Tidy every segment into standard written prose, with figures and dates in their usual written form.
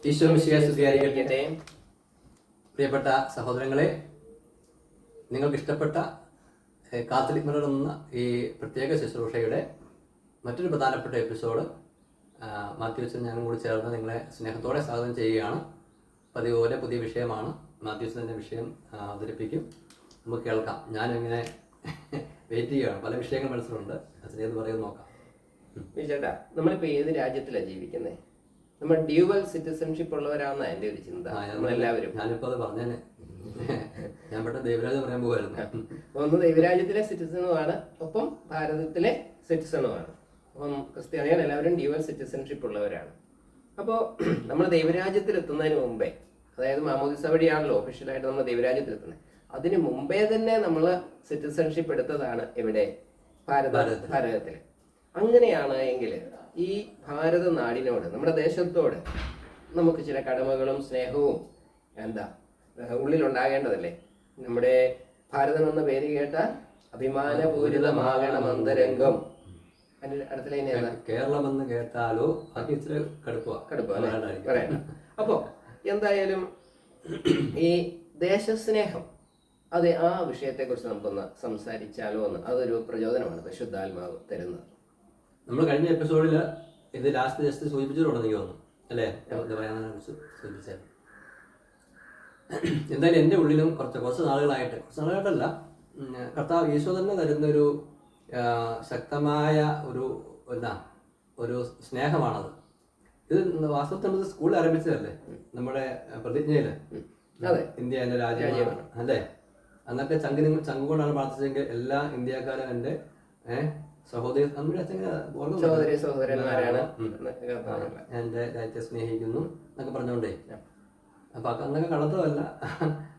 ഈശോ മിശിഹായെ സ്തുതിയായിരിക്കട്ടെ. പ്രിയപ്പെട്ട സഹോദരങ്ങളെ, നിങ്ങൾക്ക് ഇഷ്ടപ്പെട്ട കാത്തലിക് മിറർ എന്ന ഈ പ്രത്യേക ശുശ്രൂഷയുടെ മറ്റൊരു പ്രധാനപ്പെട്ട എപ്പിസോഡ് മാത്യൂസും ഞാനും കൂടി ചേർന്ന് നിങ്ങളെ സ്നേഹത്തോടെ സ്വാഗതം ചെയ്യുകയാണ്. പതിവ് പോലെ പുതിയ വിഷയമാണ്. മാത്യൂസിൻ്റെ വിഷയം അവതരിപ്പിക്കും, നമുക്ക് കേൾക്കാം. ഞാനിങ്ങനെ വെയിറ്റ് ചെയ്യുകയാണ്. പല വിഷയങ്ങൾ മനസ്സിലുണ്ട്, അച്ഛനേത് പറയുന്നത് നോക്കാം. ചേട്ടാ, നമ്മളിപ്പോൾ ഏത് രാജ്യത്തിലാണ് ജീവിക്കുന്നത്? നമ്മൾ ഡ്യൂവൽ സിറ്റിസൺഷിപ്പ് ഉള്ളവരാണെന്ന എൻ്റെ ഒരു ചിന്ത. നമ്മളെല്ലാവരും ഞാനിപ്പോൾ അത് പറഞ്ഞേനെ, ഞാൻ പെട്ടെന്ന് ദൈവരാജ്യം പറയാൻ പോകുമായിരുന്നു. ഒന്ന് ദൈവരാജ്യത്തിലെ സിറ്റിസണുമാണ്, ഒപ്പം ഭാരതത്തിലെ സിറ്റിസണുമാണ്. അപ്പം ക്രിസ്ത്യാനികൾ എല്ലാവരും ഡ്യൂവൽ സിറ്റിസൺഷിപ്പ് ഉള്ളവരാണ്. അപ്പോൾ നമ്മൾ ദൈവരാജ്യത്തിലെത്തുന്നതിന് മുമ്പേ, അതായത് മാമോദിസ വഴിയാണല്ലോ ഒഫീഷ്യലായിട്ട് നമ്മൾ ദൈവരാജ്യത്തിലെത്തുന്നത്, അതിന് മുമ്പേ തന്നെ നമ്മൾ സിറ്റിസൺഷിപ്പ് എടുത്തതാണ് ഇവിടെ ഭാരതത്തിൽ. അങ്ങനെയാണ് എങ്കിൽ ഈ ഭാരത നാടിനോട്, നമ്മുടെ ദേശത്തോട് നമുക്ക് ചില കടമകളും സ്നേഹവും ഉള്ളിലുണ്ടാകേണ്ടതല്ലേ? നമ്മുടെ ഭാരതം എന്ന പേര് കേട്ടാൽ അഭിമാനപൂരിതമാകണം അന്തരംഗം. അടുത്ത കേരളം എന്ന് കേട്ടാലോ പറയണ്ട. അപ്പോ എന്തായാലും ഈ ദേശസ്നേഹം, അത് ആ വിഷയത്തെ കുറിച്ച് നമുക്കൊന്ന് സംസാരിച്ചാലോ എന്ന്, അതൊരു പ്രചോദനമാണ് പരിശുദ്ധാത്മാവ് തരുന്നത്. നമ്മൾ കഴിഞ്ഞ എപ്പിസോഡിൽ ഇത് ലാസ്റ്റ് ജസ്റ്റ് സൂചിപ്പിച്ചിട്ടുണ്ടെന്ന് എനിക്ക് തോന്നുന്നു, അല്ലേ? സൂചിപ്പിച്ചാൽ എന്തായാലും എൻ്റെ ഉള്ളിലും കുറച്ച് നാളുകളായിട്ടല്ല, കർത്താവ് ഈശോ തന്നെ തരുന്നൊരു ശക്തമായ ഒരു സ്നേഹമാണത്. ഇത് വാസ്തവത്തിൽ നമ്മൾ സ്കൂളിൽ ആരംഭിച്ചതല്ലേ, നമ്മുടെ പ്രതിജ്ഞയില് ഇന്ത്യ എൻ്റെ രാജ്യമാണ്, അല്ലേ? അന്നൊക്കെ ചങ്കുകൊണ്ടാണ് പ്രാർത്ഥിച്ചെങ്കിൽ എല്ലാ ഇന്ത്യക്കാരും എൻ്റെ സഹോദരി സഹോദരന്മാരാണ്, എൻ്റെ രാജ്യത്തെ സ്നേഹിക്കുന്നു എന്നൊക്കെ പറഞ്ഞോണ്ടേ. അപ്പൊ അന്നൊക്കെ കള്ളത്തമല്ല,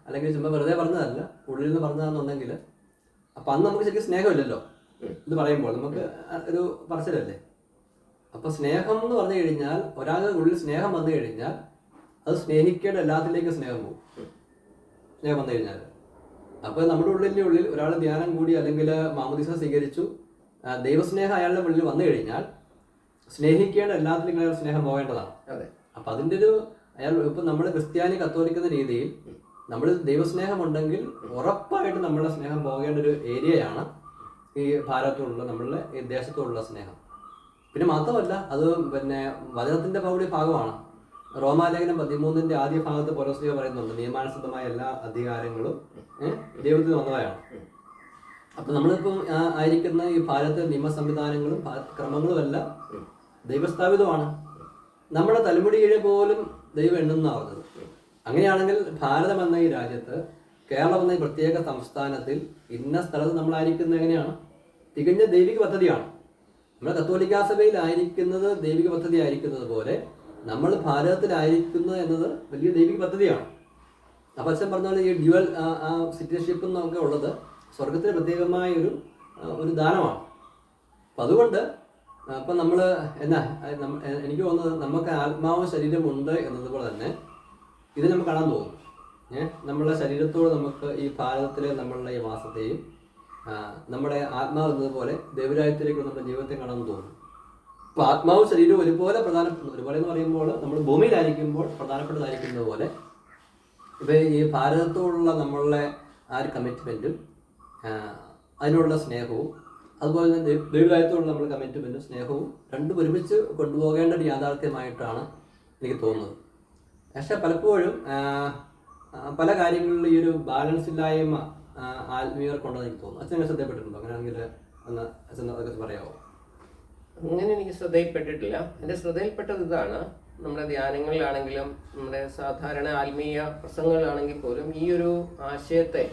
അല്ലെങ്കിൽ ചുമ്മാ വെറുതെ പറഞ്ഞതല്ല, ഉള്ളിൽ നിന്ന് പറഞ്ഞതാണെന്നുണ്ടെങ്കിൽ അപ്പൊ അന്ന് നമുക്ക് ശരിക്കും സ്നേഹമില്ലല്ലോ. ഇത് പറയുമ്പോൾ നമുക്ക് ഒരു പറച്ചിലല്ലേ. അപ്പൊ സ്നേഹം എന്ന് പറഞ്ഞു കഴിഞ്ഞാൽ, ഒരാളുടെ ഉള്ളിൽ സ്നേഹം വന്നു കഴിഞ്ഞാൽ അത് സ്നേഹിക്കേണ്ട എല്ലാത്തിലേക്കും സ്നേഹം പോകും. സ്നേഹം വന്നു കഴിഞ്ഞാൽ അപ്പൊ നമ്മുടെ ഉള്ളിൽ ഒരാൾ ധ്യാനം കൂടി അല്ലെങ്കിൽ മാമോദീസ സ്വീകരിച്ചു, ദൈവസ്നേഹം അയാളുടെ ഉള്ളിൽ വന്നു കഴിഞ്ഞാൽ സ്നേഹിക്കേണ്ട എല്ലാത്തിലും അയാൾ സ്നേഹം പോകേണ്ടതാണ്. അപ്പൊ അതിൻ്റെ ഒരു അയാൾ ഇപ്പൊ നമ്മൾ ക്രിസ്ത്യാനി കത്തോലിക്കുന്ന രീതിയിൽ നമ്മൾ ദൈവസ്നേഹം ഉണ്ടെങ്കിൽ ഉറപ്പായിട്ട് നമ്മളുടെ സ്നേഹം പോകേണ്ട ഒരു ഏരിയയാണ് ഈ ഭാരതത്തോടുള്ള, നമ്മളുടെ ഈ ദേശത്തോടുള്ള സ്നേഹം. പിന്നെ മാത്രമല്ല, അത് വചനത്തിന്റെ ഭാഗമാണ്. റോമാലേഖനം 13 ആദ്യ ഭാഗത്ത് പൗലോസ് പറയുന്നുണ്ട്, നിയമാനുസൃതമായ എല്ലാ അധികാരങ്ങളും ദൈവത്തിൽ വന്നവയാണ്. അപ്പൊ നമ്മളിപ്പം ആയിരിക്കുന്ന ഈ ഭാരതത്തിലെ നിയമ സംവിധാനങ്ങളും ക്രമങ്ങളും എല്ലാം ദൈവസ്ഥാപിതമാണ്. നമ്മുടെ തലമുടിയിലെ പോലും ദൈവം എണ്ണുന്ന പറഞ്ഞത്. അങ്ങനെയാണെങ്കിൽ ഭാരതം എന്ന ഈ രാജ്യത്ത്, കേരളം എന്ന ഈ പ്രത്യേക സംസ്ഥാനത്തിൽ, ഇന്ന സ്ഥലത്ത് നമ്മളായിരിക്കുന്നത് എങ്ങനെയാണ്? തികഞ്ഞ ദൈവിക പദ്ധതിയാണ്. നമ്മുടെ കത്തോലിക്കാ സഭയിലായിരിക്കുന്നത് ദൈവിക പദ്ധതി ആയിരിക്കുന്നത് പോലെ നമ്മൾ ഭാരതത്തിലായിരിക്കുന്നത് എന്നത് വലിയ ദൈവിക പദ്ധതിയാണ്. അപ്പൊ അച്ഛൻ പറഞ്ഞ പോലെ ഈ ഡ്യുവൽ സിറ്റിസൺഷിപ്പ് എന്നൊക്കെ ഉള്ളത് സ്വർഗത്തിന് പ്രത്യേകമായ ഒരു ദാനമാണ്. അപ്പം അതുകൊണ്ട് അപ്പം നമ്മൾ എനിക്ക് തോന്നുന്നത്, നമുക്ക് ആത്മാവും ശരീരമുണ്ട് എന്നതുപോലെ തന്നെ ഇത് നമുക്ക് കാണാൻ തോന്നും. നമ്മളുടെ ശരീരത്തോട് നമുക്ക് ഈ ഭാരതത്തിലെ നമ്മളുടെ ഈ വാസത്തെയും നമ്മുടെ ആത്മാവ് എന്നതുപോലെ ദൈവരാജ്യത്തിലേക്ക് നമ്മുടെ ജീവിതത്തെ കാണാൻ തോന്നും. അപ്പോൾ ആത്മാവും ശരീരവും ഒരുപോലെ എന്ന് പറയുമ്പോൾ നമ്മൾ ഭൂമിയിലായിരിക്കുമ്പോൾ പ്രധാനപ്പെട്ടതായിരിക്കുന്നത് പോലെ ഇപ്പം ഈ ഭാരതത്തോടുള്ള നമ്മളുടെ ആ ഒരു കമ്മിറ്റ്മെൻറ്റും അതിനുള്ള സ്നേഹവും, അതുപോലെ തന്നെ ദൈവരാജ്യത്തോടുള്ള നമ്മുടെ കമ്മിറ്റ്മെൻറ്റും സ്നേഹവും രണ്ടും ഒരുമിച്ച് കൊണ്ടുപോകേണ്ട ഒരു യാഥാർത്ഥ്യമായിട്ടാണ് എനിക്ക് തോന്നുന്നത്. പക്ഷെ പലപ്പോഴും പല കാര്യങ്ങളിലും ഈ ഒരു ബാലൻസ് ഇല്ലായ്മ ആത്മീയർക്കുണ്ടെന്ന് എനിക്ക് തോന്നുന്നു. അച്ഛനെ ശ്രദ്ധപ്പെട്ടിട്ടുണ്ടോ? അങ്ങനെയാണെങ്കിൽ ഒന്ന് അച്ഛൻ അതൊക്കെ പറയാമോ? അങ്ങനെ എനിക്ക് ശ്രദ്ധയിൽപ്പെട്ടിട്ടില്ല. എൻ്റെ ശ്രദ്ധയിൽപ്പെട്ടത് ഇതാണ്, നമ്മുടെ ധ്യാനങ്ങളിലാണെങ്കിലും നമ്മുടെ സാധാരണ ആത്മീയ പ്രസംഗങ്ങളാണെങ്കിൽ പോലും ഈ ഒരു ആശയത്തെ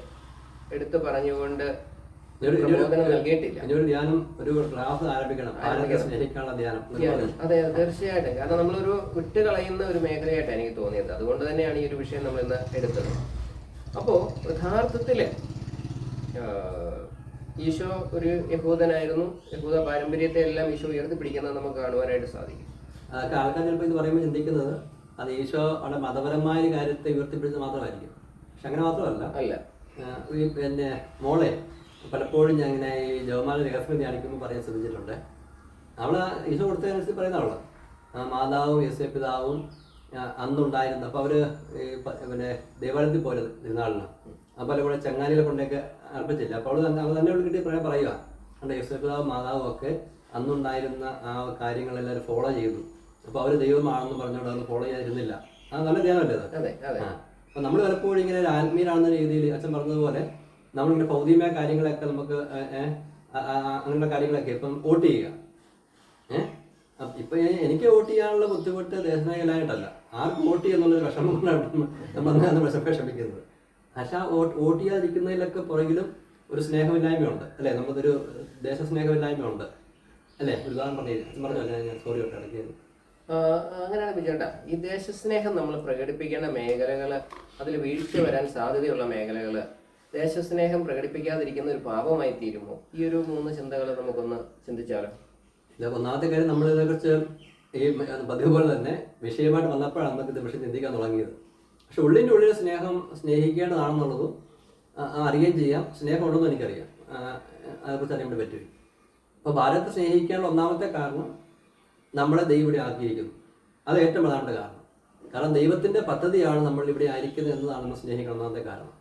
എടുത്തു പറഞ്ഞുകൊണ്ട് നൽകിയിട്ടില്ല. അതെ, തീർച്ചയായിട്ടും. കാരണം നമ്മളൊരു വിട്ടുകളയുന്ന ഒരു മേഖലയായിട്ടാണ് എനിക്ക് തോന്നിയത്. അതുകൊണ്ട് തന്നെയാണ് ഈ ഒരു വിഷയം നമ്മൾ ഇന്ന് എടുത്തത്. അപ്പോൾ യഥാർത്ഥത്തില് ഈശോ ഒരു യഹൂദനായിരുന്നു. യഹൂദ പാരമ്പര്യത്തെ എല്ലാം ഈശോ ഉയർത്തിപ്പിടിക്കുന്നത് നമുക്ക് കാണുവാനായിട്ട് സാധിക്കും. ആൾക്കാർ ചിലപ്പോൾ ഇത് പറയുമ്പോൾ ചിന്തിക്കുന്നത് അത് ഈശോ അവിടെ മതപരമായ കാര്യത്തെ ഉയർത്തിപ്പിടിച്ചത് മാത്രമായിരിക്കും. പക്ഷെ അങ്ങനെ മാത്രമല്ല. മോളെ പലപ്പോഴും ഞാൻ ഇങ്ങനെ ഈ ജവമാല രഹസ്യം ധ്യാനിക്കുമ്പോൾ പറയാൻ ശ്രദ്ധിച്ചിട്ടുണ്ട്. അവള് ഈശോ കൊടുത്തതനുസരിച്ച് പറയുന്ന അവള് മാതാവും യേശുപിതാവും അന്നുണ്ടായിരുന്ന, അപ്പോൾ അവർ പിന്നെ ദേവാലയത്തിൽ പോയത് തിരുനാളിന്, അപ്പോൾ അതിൽ കൂടെ ചങ്ങാലികളെ കൊണ്ടൊക്കെ അർപ്പിച്ചില്ല. അപ്പോൾ അവൾ തന്നെ കിട്ടി പറയുക, കണ്ട യേശുപിതാവും മാതാവും ഒക്കെ അന്നുണ്ടായിരുന്ന ആ കാര്യങ്ങളെല്ലാവരും ഫോളോ ചെയ്തു. അപ്പോൾ അവർ ദൈവമാണെന്ന് പറഞ്ഞുകൊണ്ട് അത് ഫോളോ ചെയ്യാതിരുന്നില്ല. അത് നല്ല ധ്യാനമല്ലേ അത്? അപ്പോൾ നമ്മൾ പലപ്പോഴും ഇങ്ങനെ ഒരു ആത്മീയരാണെന്ന രീതിയിൽ അച്ഛൻ പറഞ്ഞതുപോലെ നമ്മളിങ്ങനെ ഭൗതികമായ കാര്യങ്ങളൊക്കെ നമുക്ക് അങ്ങനെയുള്ള കാര്യങ്ങളൊക്കെ ഇപ്പം വോട്ട് ചെയ്യുക. ഇപ്പം എനിക്ക് വോട്ട് ചെയ്യാനുള്ള ബുദ്ധിമുട്ട് ദേശനായകനായിട്ടല്ല, ആർക്ക് വോട്ട് ചെയ്യുന്നുള്ളൊരു വിഷമം കൊണ്ടാണ് നമ്മൾ വിഷമിക്കുന്നത്. പക്ഷെ വോട്ട് ചെയ്യാതിരിക്കുന്നതിലൊക്കെ പുറകിലും ഒരു സ്നേഹമില്ലായ്മയുണ്ട് അല്ലേ, നമുക്കൊരു ദേശസ്നേഹമില്ലായ്മയുണ്ട് അല്ലേ. ഒരു ഉദാഹരണം പറഞ്ഞല്ലേ, ഞാൻ സോറി കേട്ടോ ഇടയ്ക്ക്. അങ്ങനെയാണ് ബിജേട്ടാ, ഈ ദേശസ്നേഹം നമ്മൾ പ്രകടിപ്പിക്കേണ്ട മേഖലകൾ, അതിൽ വീഴ്ച വരാൻ സാധ്യതയുള്ള മേഖലകൾ, ദേശസ്നേഹം പ്രകടിപ്പിക്കാതിരിക്കുന്ന ഒരു പാപമായി തീരുമോ? ഈ ഒരു 3 ചിന്തകൾ നമുക്കൊന്ന് ചിന്തിച്ചാലോ. ഒന്നാമത്തെ കാര്യം, നമ്മളിതേക്കുറിച്ച് ഈ പതിവ് പോലെ തന്നെ വിഷയമായിട്ട് വന്നപ്പോഴാണ് നമുക്ക് ഇത് വിഷയം ചിന്തിക്കാൻ തുടങ്ങിയത്. പക്ഷെ ഉള്ളിൻ്റെ ഉള്ളിൽ സ്നേഹം സ്നേഹിക്കേണ്ടതാണെന്നുള്ളതും അറിയുകയും ചെയ്യാം. സ്നേഹം ഉണ്ടെന്നും എനിക്കറിയാം, അതേക്കുറിച്ച് അറിയാൻ വേണ്ടി പറ്റും. അപ്പോൾ ഭാരതത്തെ സ്നേഹിക്കാനുള്ള ഒന്നാമത്തെ കാരണം നമ്മളെ ദൈവം ഇവിടെ ആക്കിയിരിക്കുന്നു. അത് ഏറ്റവും പ്രധാനപ്പെട്ട കാരണം. കാരണം ദൈവത്തിൻ്റെ പദ്ധതിയാണ് നമ്മൾ ഇവിടെ ആയിരിക്കുന്നത് എന്നതാണ് നമ്മൾ സ്നേഹിക്കണം ഒന്നാമത്തെ കാരണം.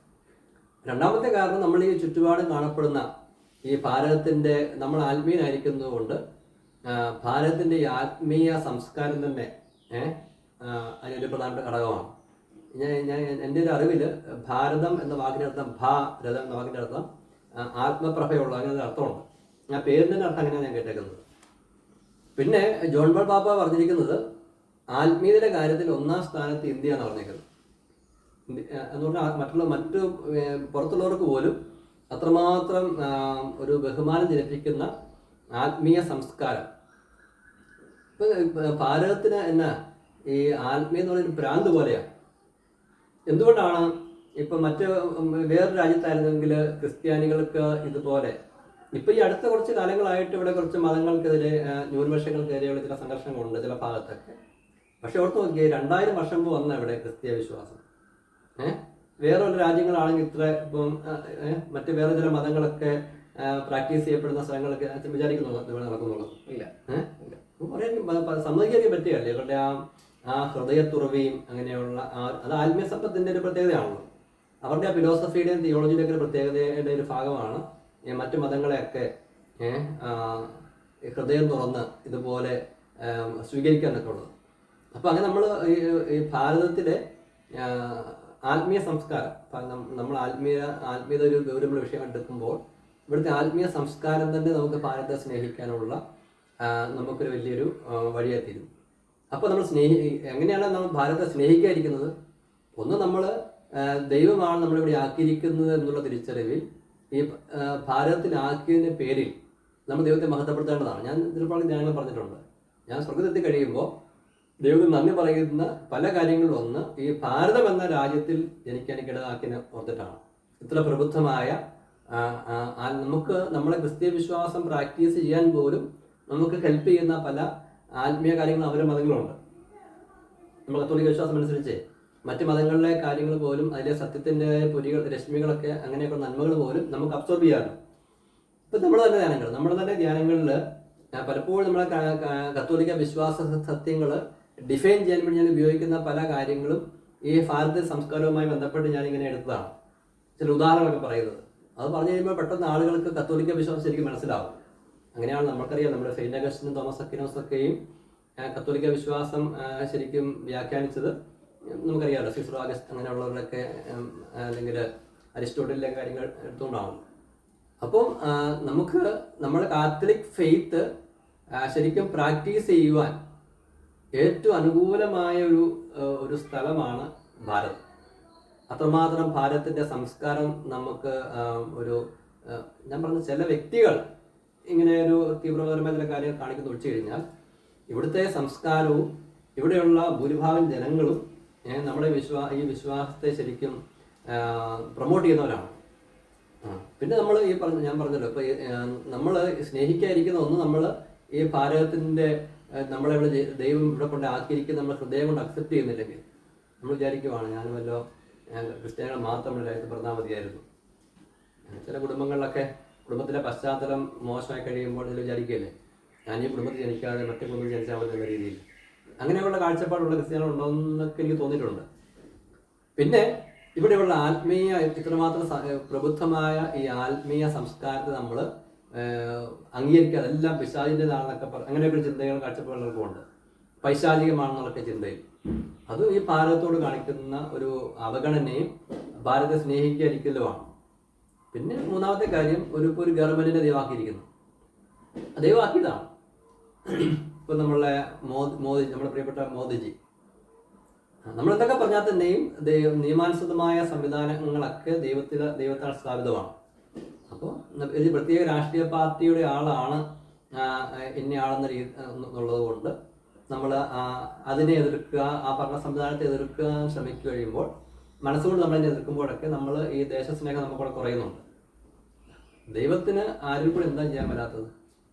രണ്ടാമത്തെ കാരണം, നമ്മൾ ഈ ചുറ്റുപാടും കാണപ്പെടുന്ന ഈ ഭാരതത്തിൻ്റെ, നമ്മൾ ആത്മീയനായിരിക്കുന്നത് കൊണ്ട് ഭാരതത്തിൻ്റെ ഈ ആത്മീയ സംസ്കാരം തന്നെ അതിനൊരു പ്രധാനപ്പെട്ട ഘടകമാണ്. ഞാൻ എൻ്റെ ഒരു അറിവിൽ ഭാരതം എന്ന വാക്കിൻ്റെ അർത്ഥം, ഭാരതം എന്ന വാക്കിൻ്റെ അർത്ഥം ആത്മപ്രഭയുള്ള, അങ്ങനെ അർത്ഥമുണ്ട്. ആ പേരിൻ്റെ അർത്ഥം അങ്ങനെയാണ് ഞാൻ കേട്ടേക്കുന്നത്. പിന്നെ ജോൺ പോൾ പാപ്പ പറഞ്ഞിരിക്കുന്നത് ആത്മീയതയുടെ കാര്യത്തിൽ 1-ാം സ്ഥാനത്ത് ഇന്ത്യ എന്ന് പറഞ്ഞേക്കുന്നത്. എന്ന് പറഞ്ഞാൽ മറ്റു പുറത്തുള്ളവർക്ക് പോലും അത്രമാത്രം ഒരു ബഹുമാനം ജനിപ്പിക്കുന്ന ആത്മീയ സംസ്കാരം. ഇപ്പം ഭാരതത്തിന് എന്നാ ഈ ആത്മീയ എന്ന് പറയുന്ന ഭ്രാന്ത് പോലെയാണ്. എന്തുകൊണ്ടാണ്? ഇപ്പം വേറൊരു രാജ്യത്തായിരുന്നെങ്കിൽ ക്രിസ്ത്യാനികൾക്ക് ഇതുപോലെ, ഇപ്പം ഈ അടുത്ത കുറച്ച് കാലങ്ങളായിട്ട് ഇവിടെ കുറച്ച് മതങ്ങൾക്കെതിരെ, ന്യൂനപക്ഷങ്ങൾക്കെതിരെയുള്ള ചില സംഘർഷങ്ങളുണ്ട് ചില ഭാഗത്തൊക്കെ. പക്ഷെ ഓർത്ത് നോക്കിയേ, 2000 വർഷം മുമ്പ് വന്ന ഇവിടെ ക്രിസ്തീയ വിശ്വാസം. വേറൊരു രാജ്യങ്ങളാണെങ്കിൽ ഇത്ര ഇപ്പം മറ്റ് വേറെ ചില മതങ്ങളൊക്കെ പ്രാക്ടീസ് ചെയ്യപ്പെടുന്ന സ്ഥലങ്ങളൊക്കെ അച്ഛൻ വിചാരിക്കുന്നു ഇവിടെ നടക്കുന്നുള്ളത് ഇല്ല. പറയാൻ സമ്മതിക്കാൻ പറ്റുകയല്ലേ. ഇവരുടെ ആ ഹൃദയത്തുറവിയും അങ്ങനെയുള്ള അത് ആത്മീയ സമ്പത്തിൻ്റെ ഒരു പ്രത്യേകതയാണല്ലോ. അവരുടെ ആ ഫിലോസഫിയുടെയും തിയോളജിയുടെയൊക്കെ ഒരു പ്രത്യേകതയുടെ ഒരു ഭാഗമാണ് മറ്റു മതങ്ങളെയൊക്കെ ഹൃദയം തുറന്ന് ഇതുപോലെ സ്വീകരിക്കുക എന്നൊക്കെ ഉള്ളത്. അപ്പോൾ അങ്ങനെ നമ്മൾ ഈ ഭാരതത്തിലെ ആത്മീയ സംസ്കാരം, നമ്മൾ ആത്മീയത ഒരു ഗൗരവമുള്ള വിഷയമായിട്ട് എടുക്കുമ്പോൾ ഇവിടുത്തെ ആത്മീയ സംസ്കാരം തന്നെ നമുക്ക് ഭാരതത്തെ സ്നേഹിക്കാനുള്ള നമുക്കൊരു വലിയൊരു വഴിയായി തീരും. അപ്പോൾ നമ്മൾ എങ്ങനെയാണ് നമ്മൾ ഭാരതത്തെ സ്നേഹിക്കാതിരിക്കുന്നത്? ഒന്ന്, നമ്മൾ ദൈവമാണ് നമ്മളിവിടെ ആക്കിയിരിക്കുന്നത് എന്നുള്ള തിരിച്ചറിവിൽ ഈ ഭാരതത്തിലാക്കിയതിൻ്റെ പേരിൽ നമ്മൾ ദൈവത്തെ മഹത്വപ്പെടുത്തേണ്ടതാണ്. ഞാൻ ഇതിലപ്പോൾ ഞങ്ങൾ പറഞ്ഞിട്ടുണ്ട്, ഞാൻ സ്വർഗത്തെത്തി കഴിയുമ്പോൾ ദൈവത്തിന് നന്ദി പറയുന്ന പല കാര്യങ്ങളിലും ഒന്ന് ഈ ഭാരതം എന്ന രാജ്യത്തിൽ ജനിക്കാനിടയാക്കിനെ ഓർത്തിട്ടാണ്. ഇത്ര പ്രബുദ്ധമായ നമുക്ക് നമ്മളെ ക്രിസ്തീയ വിശ്വാസം പ്രാക്ടീസ് ചെയ്യാൻ പോലും നമുക്ക് ഹെൽപ്പ് ചെയ്യുന്ന പല ആത്മീയ കാര്യങ്ങളും അവരുടെ മതങ്ങളുണ്ട്. നമ്മൾ കത്തോലിക്ക വിശ്വാസം അനുസരിച്ച് മറ്റ് മതങ്ങളിലെ കാര്യങ്ങൾ പോലും അതിലെ സത്യത്തിൻ്റെ രശ്മികളൊക്കെ അങ്ങനെയൊക്കെ നന്മകൾ പോലും നമുക്ക് അബ്സോർബ് ചെയ്യാറുണ്ട്. ഇപ്പം നമ്മുടെ തന്നെ ധ്യാനങ്ങളിൽ പലപ്പോഴും നമ്മളെ കത്തോലിക്ക വിശ്വാസ സത്യങ്ങൾ ഡിഫൈൻ ചെയ്യാൻ വേണ്ടി ഞാൻ ഉപയോഗിക്കുന്ന പല കാര്യങ്ങളും ഈ ഭാരത സംസ്കാരവുമായി ബന്ധപ്പെട്ട് ഞാനിങ്ങനെ എടുത്തതാണ്. ചില ഉദാഹരണങ്ങളൊക്കെ പറയുന്നത്, അത് പറഞ്ഞു കഴിയുമ്പോൾ പെട്ടെന്ന് ആളുകൾക്ക് കത്തോലിക്ക വിശ്വാസം ശരിക്കും മനസ്സിലാവും. അങ്ങനെയാണ് നമ്മൾക്കറിയാം, നമ്മുടെ സെയിന്റ് അഗസ്റ്റിനും തോമസ് അക്വിനാസൊക്കെയും കത്തോലിക്ക വിശ്വാസം ശരിക്കും വ്യാഖ്യാനിച്ചത് നമുക്കറിയാമല്ലോ. സീസർ ആഗസ്റ്റ് അങ്ങനെയുള്ളവരൊക്കെ അല്ലെങ്കിൽ അരിസ്റ്റോട്ടലിലെ കാര്യങ്ങൾ എടുത്തുകൊണ്ടാണ്. അപ്പം നമുക്ക് നമ്മുടെ കാത്തലിക് ഫെയ്ത്ത് ശരിക്കും പ്രാക്ടീസ് ചെയ്യുവാൻ ഏറ്റവും അനുകൂലമായ ഒരു സ്ഥലമാണ് ഭാരതം. അത്രമാത്രം ഭാരതത്തിൻ്റെ സംസ്കാരം നമുക്ക് ഞാൻ പറഞ്ഞ ചില വ്യക്തികൾ ഇങ്ങനെ ഒരു തീവ്രപരമായ ചില കാര്യങ്ങൾ കാണിക്കുന്ന ഒഴിച്ചു കഴിഞ്ഞാൽ ഇവിടുത്തെ സംസ്കാരവും ഇവിടെയുള്ള ഭൂരിഭാഗം ജനങ്ങളും നമ്മുടെ ഈ വിശ്വാസത്തെ ശരിക്കും പ്രൊമോട്ട് ചെയ്യുന്നവരാണ്. പിന്നെ നമ്മൾ ഞാൻ പറഞ്ഞല്ലോ, ഇപ്പോൾ നമ്മൾ സ്നേഹിക്കാതിരിക്കുന്ന ഒന്ന്, നമ്മൾ ഈ ഭാരതത്തിൻ്റെ നമ്മളിവിടെ ദൈവം ഇവിടെ കൊണ്ട് ആക്കിയിരിക്കുന്ന നമ്മൾ ഹൃദയം കൊണ്ട് അക്സെപ്റ്റ് ചെയ്യുന്നില്ലെങ്കിൽ നമ്മൾ വിചാരിക്കുവാണ് ഞാൻ വല്ലോ ക്രിസ്ത്യാനികൾ മാത്രം നമ്മുടെ രാജ്യത്ത് പറഞ്ഞാൽ മതിയായിരുന്നു. ചില കുടുംബത്തിലെ പശ്ചാത്തലം മോശമായി കഴിയുമ്പോൾ ഇതിൽ വിചാരിക്കുകയല്ലേ, ഞാൻ ഈ കുടുംബത്തിൽ ജനിക്കാതെ മറ്റു കുടുംബത്തിൽ ജനിച്ചാൽ മതി എന്ന രീതിയിൽ. അങ്ങനെയുള്ള കാഴ്ചപ്പാടുള്ള ക്രിസ്ത്യാനികൾ ഉണ്ടോ എന്നൊക്കെ എനിക്ക് തോന്നിയിട്ടുണ്ട്. പിന്നെ ഇവിടെയുള്ള ആത്മീയ ഇത്രമാത്രം പ്രബുദ്ധമായ ഈ ആത്മീയ സംസ്കാരത്തെ നമ്മൾ അംഗീകരിക്കാതെ എല്ലാം പിശാചിൻ്റെതാണെന്നൊക്കെ അങ്ങനെയൊക്കെ ചിന്തകൾ കാഴ്ചപ്പാടുകൾക്കുമുണ്ട്. പൈശാചികമാണെന്നുള്ളൊക്കെ ചിന്തയിൽ അതും ഈ ഭാരതത്തോട് കാണിക്കുന്ന ഒരു അവഗണനയും ഭാരതത്തെ സ്നേഹിക്കാതിരിക്കലുമാണ്. പിന്നെ മൂന്നാമത്തെ കാര്യം ഒരു ഗവൺമെന്റിനെ ദൈവമാക്കിയിരിക്കുന്നു. ദൈവമാക്കിയതാണ്. ഇപ്പം നമ്മളെ മോദി നമ്മുടെ പ്രിയപ്പെട്ട മോദിജി നമ്മളെന്തൊക്കെ പറഞ്ഞാൽ തന്നെയും നിയമാനുസൃതമായ സംവിധാനങ്ങളൊക്കെ ദൈവത്താൽ സ്ഥാപിതമാണ്. അപ്പോൾ ഒരു പ്രത്യേക രാഷ്ട്രീയ പാർട്ടിയുടെ ആളാണ് ഇന്നയാളെന്ന എന്നുള്ളത് കൊണ്ട് നമ്മൾ അതിനെ എതിർക്കുക, ആ ഭരണ സംവിധാനത്തെ എതിർക്കാൻ ശ്രമിക്കുക കഴിയുമ്പോൾ മനസ്സുകൊണ്ട് നമ്മളതിനെ എതിർക്കുമ്പോഴൊക്കെ നമ്മൾ ഈ ദേശസ്നേഹം നമുക്കൂടെ കുറയുന്നുണ്ട്. ദൈവത്തിന് ആരും കൂടെ എന്താ ചെയ്യാൻ പറ്റാത്തത്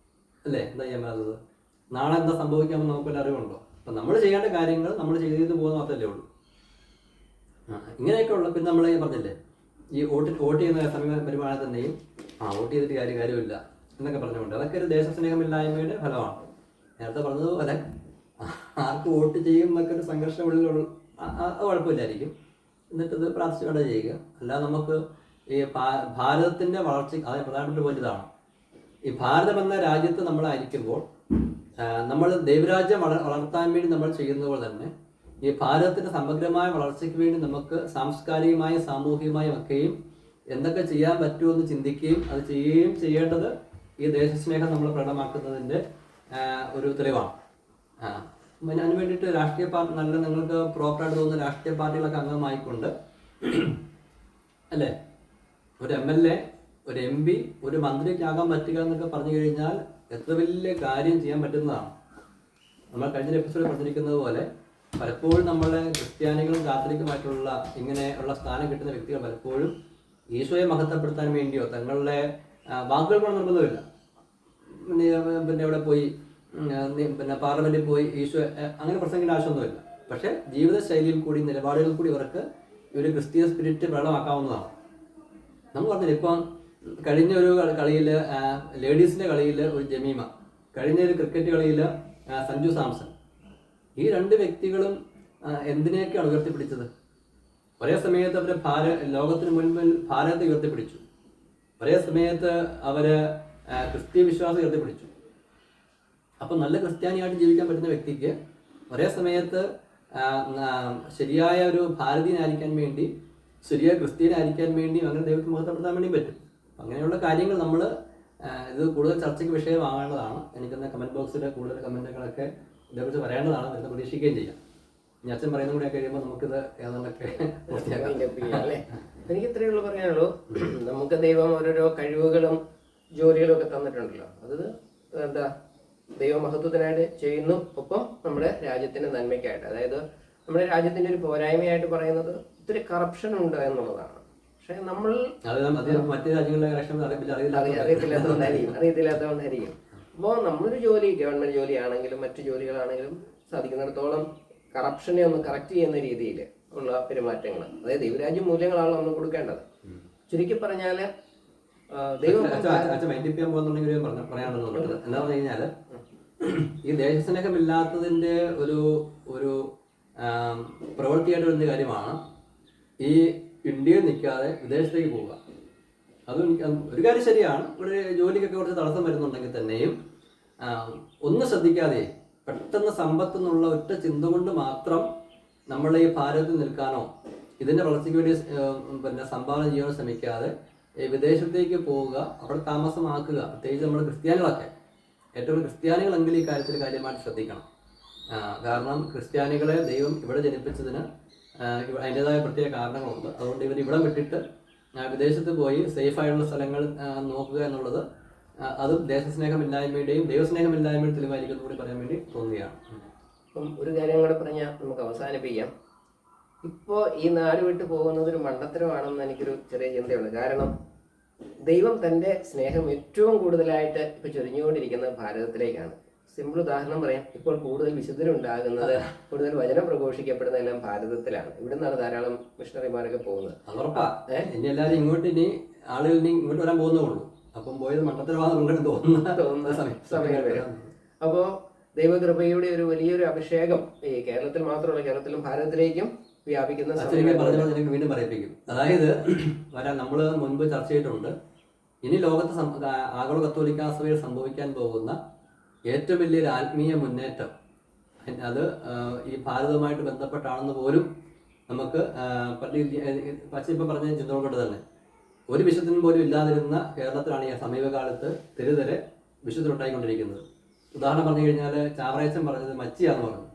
അല്ലേ? എന്താ ചെയ്യാൻ പറ്റാത്തത്? നാളെ എന്താ സംഭവിക്കാമെന്ന് നമുക്കൊരു അറിവുണ്ടോ? അപ്പം നമ്മൾ ചെയ്യേണ്ട കാര്യങ്ങൾ നമ്മൾ ചെയ്ത് പോകുന്ന മാത്രമല്ലേ ഉള്ളൂ. ഇങ്ങനെയൊക്കെ ഉള്ള പിന്നെ നമ്മൾ പറഞ്ഞില്ലേ ഈ വോട്ട് ചെയ്യുന്ന സമയം വരുമാനം തന്നെയും വോട്ട് ചെയ്തിട്ട് കാര്യമില്ല എന്നൊക്കെ പറഞ്ഞുകൊണ്ട് അതൊക്കെ ഒരു ദേശസ്നേഹമില്ലായ്മയുടെ ഫലമാണ്. നേരത്തെ പറഞ്ഞതുപോലെ ആർക്ക് വോട്ട് ചെയ്യും എന്നൊക്കെ ഒരു സംഘർഷം ഉള്ളിലുള്ള അത് കുഴപ്പമില്ലായിരിക്കും. എന്നിട്ടത് പ്രാർത്ഥിച്ചുകൊണ്ട് ചെയ്യുക. അല്ലാതെ നമുക്ക് ഈ ഭാരതത്തിൻ്റെ വളർച്ച അതിന് പ്രധാനപ്പെട്ട പോയിന്റ് ഇതാണ്. ഈ ഭാരതം എന്ന രാജ്യത്ത് നമ്മളായിരിക്കുമ്പോൾ നമ്മൾ ദൈവരാജ്യം വളർത്താൻ വേണ്ടി നമ്മൾ ചെയ്യുന്നത് പോലെ തന്നെ ഈ ഭാരതത്തിൻ്റെ സമഗ്രമായ വളർച്ചയ്ക്ക് വേണ്ടി നമുക്ക് സാംസ്കാരികമായും സാമൂഹികമായും ഒക്കെയും എന്തൊക്കെ ചെയ്യാൻ പറ്റുമെന്ന് ചിന്തിക്കുകയും അത് ചെയ്യുകയും ചെയ്യേണ്ടത് ഈ ദേശസ്നേഹം നമ്മൾ പ്രകടമാക്കുന്നതിൻ്റെ ഒരു തെളിവാണ്. പിന്നെ അതിന് വേണ്ടിയിട്ട് രാഷ്ട്രീയ പാർട്ടി നല്ല നിങ്ങൾക്ക് പ്രോപ്പറായിട്ട് തോന്നുന്ന രാഷ്ട്രീയ പാർട്ടികളൊക്കെ അംഗമായിക്കൊണ്ട് അല്ലേ ഒരു MLA, ഒരു MP, ഒരു മന്ത്രിക്കാകാൻ പറ്റുക എന്നൊക്കെ പറഞ്ഞു കഴിഞ്ഞാൽ എത്ര വലിയ കാര്യം ചെയ്യാൻ പറ്റുന്നതാണ്. നമ്മൾ കഴിഞ്ഞ എപ്പിസോഡിൽ പറഞ്ഞിരിക്കുന്നത് പോലെ പലപ്പോഴും നമ്മളെ ക്രിസ്ത്യാനികളും കാത്തലിക്കുമായിട്ടുള്ള ഇങ്ങനെയുള്ള സ്ഥാനം കിട്ടുന്ന വ്യക്തികൾ പലപ്പോഴും ഈശോയെ മഹത്വപ്പെടുത്താൻ വേണ്ടിയോ തങ്ങളുടെ വാക്കുകൾ കൊണ്ട് നിർബന്ധമില്ല. പിന്നെ ഇവിടെ പോയി പിന്നെ പാർലമെന്റിൽ പോയി ഈശോ അങ്ങനെ പ്രസംഗിക്കേണ്ട ആവശ്യമൊന്നുമില്ല. പക്ഷെ ജീവിതശൈലിയിൽ കൂടി നിലപാടുകൾ കൂടി ഇവർക്ക് ഒരു ക്രിസ്തീയ സ്പിരിറ്റ് പ്രകടമാക്കാവുന്നതാണ്. നമ്മൾ പറഞ്ഞില്ല ഇപ്പം കഴിഞ്ഞ ഒരു കളിയിൽ ലേഡീസിന്റെ കളിയിൽ ഒരു ജമീമ, കഴിഞ്ഞ ഒരു ക്രിക്കറ്റ് കളിയിൽ സഞ്ജു സാംസൺ, ഈ രണ്ട് വ്യക്തികളും എന്തിനെയൊക്കെയാണ് ഉയർത്തിപ്പിടിച്ചത്? ഒരേ സമയത്ത് അവർ ലോകത്തിന് മുൻപിൽ ഭാരതത്തെ ഉയർത്തിപ്പിടിച്ചു, ഒരേ സമയത്ത് അവര് ക്രിസ്തീയ വിശ്വാസം ഉയർത്തിപ്പിടിച്ചു. അപ്പം നല്ല ക്രിസ്ത്യാനിയായിട്ട് ജീവിക്കാൻ പറ്റുന്ന വ്യക്തിക്ക് ഒരേ സമയത്ത് ശരിയായ ഒരു ഭാരതീയനായിരിക്കാൻ വേണ്ടി, ശരിയായ ക്രിസ്ത്യനായിരിക്കാൻ വേണ്ടി അങ്ങനെ ദൈവത്തെ മഹത്വപ്പെടുത്താൻ വേണ്ടിയും പറ്റും. അങ്ങനെയുള്ള കാര്യങ്ങൾ നമ്മൾ ഇത് കൂടുതൽ ചർച്ചയ്ക്ക് വിഷയമാകേണ്ടതാണ്. എനിക്കെന്ന കമൻറ്റ് ബോക്സിൽ കൂടുതൽ കമൻറ്റുകളൊക്കെ ഇതേക്കുറിച്ച് പറയേണ്ടതാണ്. എന്ന് പ്രതീക്ഷിക്കുകയും ചെയ്യാം. ഇനി അച്ഛൻ പറയുന്ന കൂടെ കഴിയുമ്പോൾ നമുക്കിത് ഏതാണ്ടൊക്കെ അല്ലേ. എനിക്ക് ഇത്രയേ ഉള്ളൂ പറയാനുള്ളൂ. നമുക്ക് ദൈവം ഓരോരോ കഴിവുകളും ജോലികളും ഒക്കെ തന്നിട്ടുണ്ടല്ലോ. അത് എന്താ ദൈവമഹത്വത്തിനായിട്ട് ചെയ്യുന്നു. ഒപ്പം നമ്മുടെ രാജ്യത്തിന്റെ നന്മയ്ക്കായിട്ട്. അതായത് നമ്മുടെ രാജ്യത്തിന്റെ ഒരു പോരായ്മയായിട്ട് പറയുന്നത് ഒത്തിരി കറപ്ഷൻ ഉണ്ട് എന്നുള്ളതാണ്. പക്ഷെ നമ്മൾ മറ്റു രാജ്യങ്ങളിലെ അറിയത്തില്ലാത്തതുകൊണ്ടായിരിക്കും. അപ്പോൾ നമ്മളൊരു ജോലി, ഗവൺമെന്റ് ജോലിയാണെങ്കിലും മറ്റു ജോലികളാണെങ്കിലും സാധിക്കുന്നിടത്തോളം കറപ്ഷനെ ഒന്ന് കറക്റ്റ് ചെയ്യുന്ന രീതിയിൽ ഉള്ള പെരുമാറ്റങ്ങൾ, അതായത് ദൈവരാജ്യ മൂല്യങ്ങളാണ് നമ്മൾ കൊടുക്കേണ്ടത്. ചുരുക്കി പറഞ്ഞാല് പറയാനുള്ളത് എന്താ പറഞ്ഞു കഴിഞ്ഞാല് ഈ ദേശസ്നേഹമില്ലാത്തതിന്റെ ഒരു പ്രവൃത്തിയായിട്ട് വരുന്ന കാര്യമാണ് ഈ ഇന്ത്യയിൽ നിൽക്കാതെ വിദേശത്തേക്ക് പോവുക. അതും ഒരു കാര്യം ശരിയാണ്. ഇവിടെ ജോലിക്കൊക്കെ കുറച്ച് തടസ്സം വരുന്നുണ്ടെങ്കിൽ തന്നെയും ഒന്നും ശ്രദ്ധിക്കാതെ പെട്ടെന്ന് സമ്പത്തെന്നുള്ള ഒറ്റ ചിന്ത കൊണ്ട് മാത്രം നമ്മൾ ഈ ഭാരതത്തിൽ നിൽക്കാനോ ഇതിന്റെ വളർച്ചയ്ക്ക് വേണ്ടി പിന്നെ സംഭാവന ചെയ്യാനോ ശ്രമിക്കാതെ വിദേശത്തേക്ക് പോവുക, അവിടെ താമസമാക്കുക. പ്രത്യേകിച്ച് നമ്മൾ ക്രിസ്ത്യാനികളൊക്കെ, ഏറ്റവും ക്രിസ്ത്യാനികളെങ്കിലും ഈ കാര്യത്തിൽ കാര്യമായിട്ട് ശ്രദ്ധിക്കണം. കാരണം ക്രിസ്ത്യാനികളെ ദൈവം ഇവിടെ ജനിപ്പിച്ചതിന് അതിൻ്റെതായ പ്രത്യേക കാരണങ്ങളുണ്ട്. അതുകൊണ്ട് ഇവർ ഇവിടെ വിട്ടിട്ട് വിദേശത്ത് പോയി സേഫായിട്ടുള്ള സ്ഥലങ്ങൾ നോക്കുക എന്നുള്ളത് അതും ദേശസ്നേഹമില്ലായ്മയുടെയും ദൈവസ്നേഹമില്ലായ്മയുടെ തെളിവായിരിക്കും കൂടി പറയാൻ വേണ്ടി തോന്നുകയാണ്. അപ്പം ഒരു കാര്യം കൂടെ പറഞ്ഞാൽ നമുക്ക് അവസാനിപ്പിക്കാം. ഇപ്പോൾ ഈ നാട് വിട്ട് പോകുന്നത് ഒരു മണ്ടത്തരമാണെന്ന് എനിക്കൊരു ചെറിയ ചിന്തയുണ്ട്. കാരണം ദൈവം തൻ്റെ സ്നേഹം ഏറ്റവും കൂടുതലായിട്ട് ഇപ്പോൾ ചൊരിഞ്ഞുകൊണ്ടിരിക്കുന്നത് ഭാരതത്തിലേക്കാണ്. സിമ്പിൾ ഉദാഹരണം പറയാം. ഇപ്പോൾ കൂടുതൽ വിശുദ്ധരുണ്ടാകുന്നത്, കൂടുതൽ വചനം പ്രഘോഷിക്കപ്പെടുന്ന എല്ലാം ഭാരതത്തിലാണ്. ഇവിടെ നിന്നാണ് ധാരാളം മിഷണറിമാരൊക്കെ പോകുന്നത്. ഇനി എല്ലാവരും ആളുകൾ ഇങ്ങോട്ട് വരാൻ പോകുന്നേ ഉള്ളൂ. അപ്പം പോയത് മണ്ടത്തരവാദം തോന്നുന്ന സമയം വരും. അപ്പോൾ ദൈവകൃപയുടെ ഒരു വലിയൊരു അഭിഷേകം ഈ കേരളത്തിൽ മാത്രമല്ല, കേരളത്തിലും ഭാരതത്തിലേക്കും വ്യാപിക്കുന്ന അച്ഛനെ പറഞ്ഞാൽ എനിക്ക് വീണ്ടും പറയിപ്പിക്കും. അതായത് നമ്മൾ മുൻപ് ചർച്ച ചെയ്തിട്ടുണ്ട്, ഇനി ലോകത്ത് ആഗോള കത്തോലിക്കാ സഭയിൽ സംഭവിക്കാൻ പോകുന്ന ഏറ്റവും വലിയൊരു ആത്മീയ മുന്നേറ്റം അത് ഈ ഭാരതവുമായിട്ട് ബന്ധപ്പെട്ടാണെന്ന് പോലും നമുക്ക് ഇപ്പം പറഞ്ഞ ചിന്തകൾ കൊണ്ട് തന്നെ ഒരു വിശുദ്ധൻ പോലും ഇല്ലാതിരുന്ന കേരളത്തിലാണ് ഈ സമീപകാലത്ത് തെരുതെരെ വിശുദ്ധരുണ്ടായിക്കൊണ്ടിരിക്കുന്നത്. ഉദാഹരണം പറഞ്ഞു കഴിഞ്ഞാൽ ചാവറയച്ചൻ പറഞ്ഞത് മച്ചിയാന്ന് പറഞ്ഞു.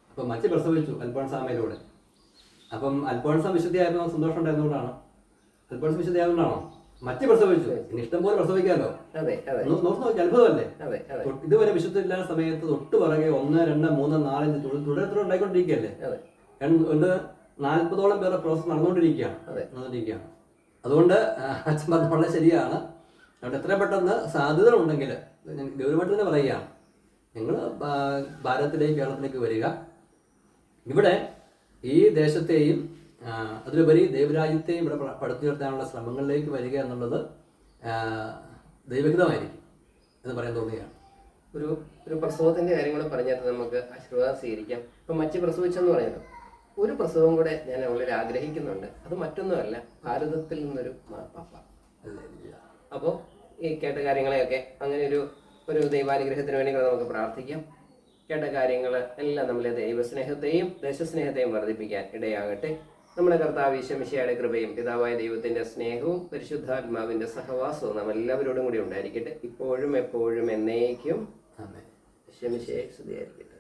അപ്പം മച്ചി പ്രസവിച്ചു അൽഫോൺസാമയിലൂടെ. അപ്പം അൽഫോൺസാം വിശുദ്ധിയായിരുന്നു സന്തോഷം ഉണ്ടായിരുന്നുകൊണ്ടാണ്, അൽഫോൺസ് വിശുദ്ധിയായതുകൊണ്ടാണോ? മച്ചി പ്രസവിച്ചു, ഇനി ഇഷ്ടം പോലെ പ്രസവിക്കാമല്ലോ. നോക്കി നോക്കി അത്ഭുതമല്ലേ. ഇതുവരെ വിശുദ്ധ ഇല്ലാത്ത സമയത്ത് തൊട്ട് പുറകെ 1, 2, 3, 4 തുടരെ ഉണ്ടായിക്കൊണ്ടിരിക്കുകയല്ലേ. 40ഓളം പേരുടെ പ്രോസസ് നടന്നുകൊണ്ടിരിക്കുകയാണ്. അതുകൊണ്ട് അച്ഛൻ പറഞ്ഞ വളരെ ശരിയാണ്. അതുകൊണ്ട് എത്ര പെട്ടെന്ന് സാധ്യതകളുണ്ടെങ്കിൽ ഗൗരവമായിട്ട് തന്നെ പറയുകയാണ്, നിങ്ങൾ ഭാരതത്തിലേക്ക് കേരളത്തിലേക്ക് വരിക. ഇവിടെ ഈ ദേശത്തെയും അതിലുപരി ദൈവരാജ്യത്തെയും ഇവിടെ പടുത്തുയർത്താനുള്ള ശ്രമങ്ങളിലേക്ക് വരിക എന്നുള്ളത് ദൈവഹിതമായിരിക്കും എന്ന് പറയാൻ തോന്നുകയാണ്. ഒരു പ്രസവത്തിന്റെ കാര്യം കൂടെ പറഞ്ഞാൽ നമുക്ക് ആശീർവാദം സ്വീകരിക്കാം. ഇപ്പം മച്ചി പ്രസവിച്ചെന്ന് പറയുന്നത് ഒരു പ്രസവം കൂടെ ഞാൻ വളരെ ആഗ്രഹിക്കുന്നുണ്ട്. അത് മറ്റൊന്നുമല്ല, ഭാരതത്തിൽ നിന്നൊരു മാർപ്പാപ്പ. അപ്പോൾ ഈ കേട്ട കാര്യങ്ങളെയൊക്കെ അങ്ങനെ ഒരു ദൈവാനുഗ്രഹത്തിന് വേണ്ടി നമുക്ക് പ്രാർത്ഥിക്കാം. കേട്ട കാര്യങ്ങൾ എല്ലാം നമ്മളെ ദൈവസ്നേഹത്തെയും ദേശസ്നേഹത്തെയും വർദ്ധിപ്പിക്കാൻ ഇടയാകട്ടെ. നമ്മുടെ കർത്താവ് ഈശോ മിശിഹായുടെ കൃപയും പിതാവായ ദൈവത്തിന്റെ സ്നേഹവും പരിശുദ്ധാത്മാവിന്റെ സഹവാസവും നാം എല്ലാവരോടും കൂടി ഉണ്ടായിരിക്കട്ടെ, ഇപ്പോഴും എപ്പോഴും എന്നേക്കും. ഈശോ മിശിഹായെ സ്തുതിയായിരിക്കട്ടെ.